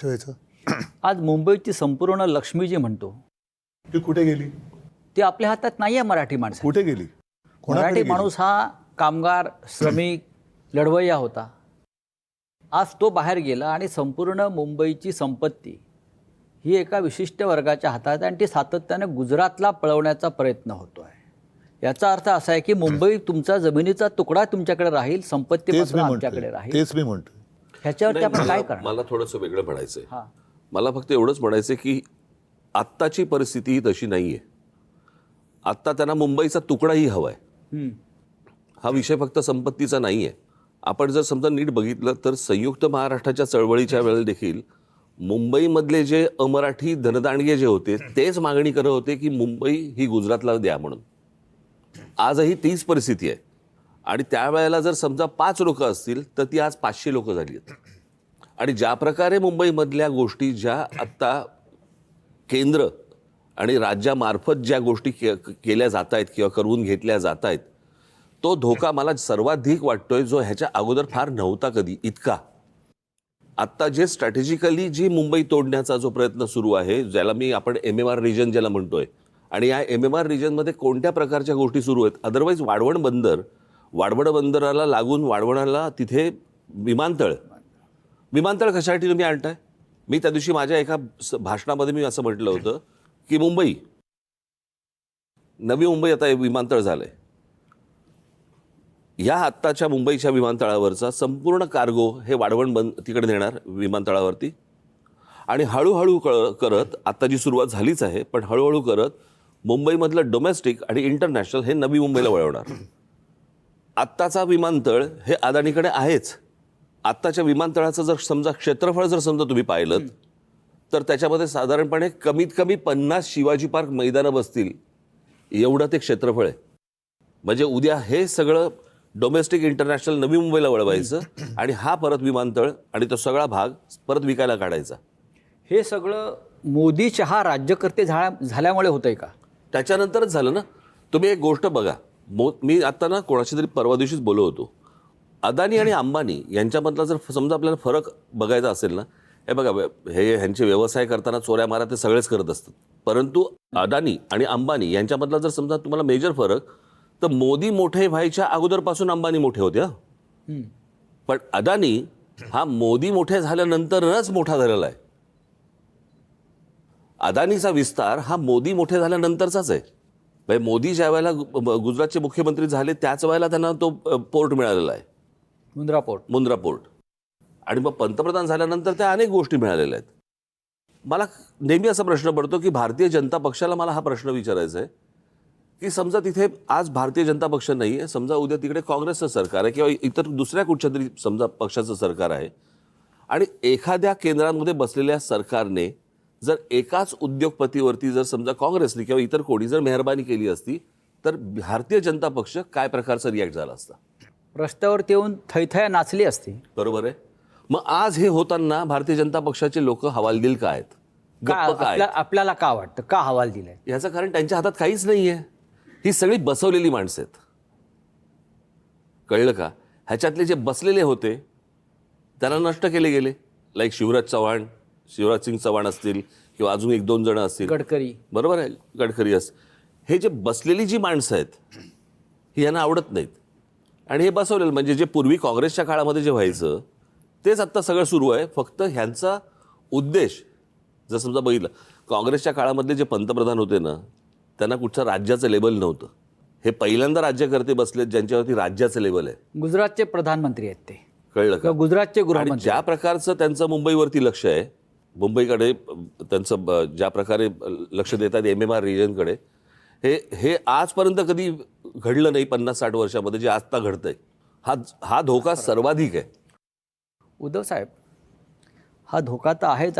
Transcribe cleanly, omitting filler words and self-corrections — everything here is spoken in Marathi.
ठेवायचं. आज मुंबईची संपूर्ण लक्ष्मी जी म्हणतो ती कुठे गेली? ती आपल्या हातात नाही आहे. मराठी माणसं, कुठे गेली? कोणाकडे मराठी गेली? माणूस हा कामगार, श्रमिक, लढवय्या होता. आज तो बाहेर गेला आणि संपूर्ण मुंबईची संपत्ती ही एका विशिष्ट वर्गाच्या हातात आहे आणि ती सातत्याने गुजरातला पळवण्याचा प्रयत्न होतो आहे. याचा अर्थ असा आहे की मुंबई तुमचा जमिनीचा तुकडा तुमच्याकडे राहील, संपत्ती तेच मात्र मी आमच्याकडे म्हणतोय, राहील. तेच मी म्हणतोय. ह्याच्यावरती आपण काय मला करणार? मला थोडंसं वेगळं म्हणायचंय. हां, मला फक्त एवढंच म्हणायचं की आत्ताची परिस्थिती ही तशी नाहीये. आत्ता त्यांना मुंबईचा तुकडाही हवाय. हा विषय फक्त संपत्तीचा नाहीये. आपण जर समजा नीट बघितलं तर संयुक्त महाराष्ट्राच्या चळवळीच्या वेळेला देखील मुंबईमधले जे अमराठी धनदांडगे जे होते तेच मागणी करत होते की मुंबई ही गुजरातला द्या म्हणून. आजही तीच परिस्थिती आहे. आणि त्यावेळेला जर समजा 5 लोक असतील तर ती आज 500 लोक झाली आहेत. आणि ज्या प्रकारे मुंबईमधल्या गोष्टी ज्या आत्ता केंद्र आणि राज्यामार्फत ज्या गोष्टी केल्या जात आहेत किंवा करून घेतल्या जात आहेत, तो धोका मला सर्वाधिक वाटतोय जो ह्याच्या अगोदर फार नव्हता कधी इतका. आत्ता जे स्ट्रॅटेजिकली जी मुंबई तोडण्याचा जो प्रयत्न सुरू आहे, ज्याला आपण MMR रिजन ज्याला म्हणतोय, आणि या MMR रिजनमध्ये कोणत्या प्रकारच्या गोष्टी सुरू आहेत. अदरवाईज वाढवण बंदराला लागून वाढवणाला तिथे विमानतळ कशासाठी तुम्ही आणताय? मी त्या दिवशी माझ्या एका भाषणामध्ये मी असं म्हटलं होतं की नवी मुंबई आता विमानतळ झालंय. या आत्ताच्या मुंबईच्या विमानतळावरचा संपूर्ण कार्गो हे वाढवण तिकडे नेणार विमानतळावरती. आणि हळूहळू करत आता जी सुरुवात झालीच आहे, पण हळूहळू करत मुंबईमधलं डोमेस्टिक आणि इंटरनॅशनल हे नवी मुंबईला वळवणार. आत्ताचा विमानतळ हे अदानीकडे आहेच. आत्ताच्या विमानतळाचं जर समजा क्षेत्रफळ जर समजा तुम्ही पाहिलं तर त्याच्यामध्ये साधारणपणे कमीत कमी 50 शिवाजी पार्क मैदानं बसतील एवढं ते क्षेत्रफळ आहे. म्हणजे उद्या हे सगळं डोमेस्टिक इंटरनॅशनल नवी मुंबईला वळवायचं आणि हा परत विमानतळ आणि तो सगळा भाग परत विकायला काढायचा. हे सगळं मोदी शहा राज्यकर्ते झाल्यामुळे होतंय का? त्याच्यानंतरच झालं ना. तुम्ही एक गोष्ट बघा, मी आता ना कोणाशी तरी परवा दिवशीच बोललो होतो. अदानी आणि अंबानी यांच्यामधला जर समजा आपल्याला फरक बघायचा असेल ना, हे बघा, हे ह्यांचे व्यवसाय करताना चोऱ्या मारा ते सगळेच करत असतात. परंतु अदानी आणि अंबानी यांच्यामधला जर समजा तुम्हाला मेजर फरक, तर मोदी मोठे व्हायच्या अगोदरपासून अंबानी मोठे होते. पण अदानी हा मोदी मोठे झाल्यानंतरच मोठा झालेला आहे. अदानीचा विस्तार हा मोदी मोठे झाल्यानंतरचाच आहे. म्हणजे मोदी ज्या वेळेला गुजरातचे मुख्यमंत्री झाले त्याच वेळेला त्यांना तो पोर्ट मिळालेला आहे, मुंद्रा पोर्ट. आणि मग पंतप्रधान झाल्यानंतर त्या अनेक गोष्टी मिळालेल्या आहेत. मला नेहमी असा प्रश्न पडतो की भारतीय जनता पक्षाला मला हा प्रश्न विचारायचा आहे की समजा तिथे आज भारतीय जनता पक्ष नाही आहे, समजा उद्या तिकडे काँग्रेसचं सरकार आहे किंवा इतर दुसऱ्या कुठच्या तरी समजा पक्षाचं सरकार आहे, आणि एखाद्या केंद्रांमध्ये बसलेल्या सरकारने जर एकाच उद्योगपतीवरती जर समजा काँग्रेसने किंवा इतर कोणी जर मेहरबानी केली असती तर भारतीय जनता पक्ष काय प्रकारचा रिॲक्ट झाला असता? रस्त्यावरती येऊन थैथया नाचली असती. बरोबर आहे. मग आज हे होताना भारतीय जनता पक्षाचे लोक हवालदिल का आहेत, गप्प का आहेत? आपल्याला का वाटतं का हवाल दिलाय? याचं कारण त्यांच्या हातात काहीच नाहीये. ही सगळी बसवलेली माणसं आहेत. कळलं का? ह्याच्यातले जे बसलेले होते त्यांना नष्ट केले गेले. लाईक शिवराज सिंग चव्हाण असतील किंवा अजून 1-2 जण असतील, गडकरी, बरोबर आहे, गडकरी असतील. हे जे बसलेली जी माणसं आहेत ही यांना आवडत नाहीत. आणि हे बसवलेलं म्हणजे जे पूर्वी काँग्रेसच्या काळामध्ये जे व्हायचं तेच आत्ता सगळं सुरू आहे. फक्त ह्यांचा उद्देश जर समजा बघितलं, काँग्रेसच्या काळामधले जे पंतप्रधान होते ना, त्यांना कुठचं राज्याचं लेबल नव्हतं. हे पहिल्यांदा राज्यकर्ते बसलेत ज्यांच्यावरती राज्याचं लेबल आहे. गुजरातचे प्रधानमंत्री आहेत ते. कळलं का? गुजरातचे आणि गृहमंत्री. ज्या प्रकारचं त्यांचं मुंबईवरती लक्ष आहे, मुंबईकडे त्यांचं ज्या प्रकारे लक्ष देतात MMR रिजनकडे, हे आजपर्यंत कधी घडलं नाही 50-60 वर्षामध्ये जे आत्ता घडतंय. हा धोका सर्वाधिक आहे. उद्धव साहेब, हा धोका तर आहेच.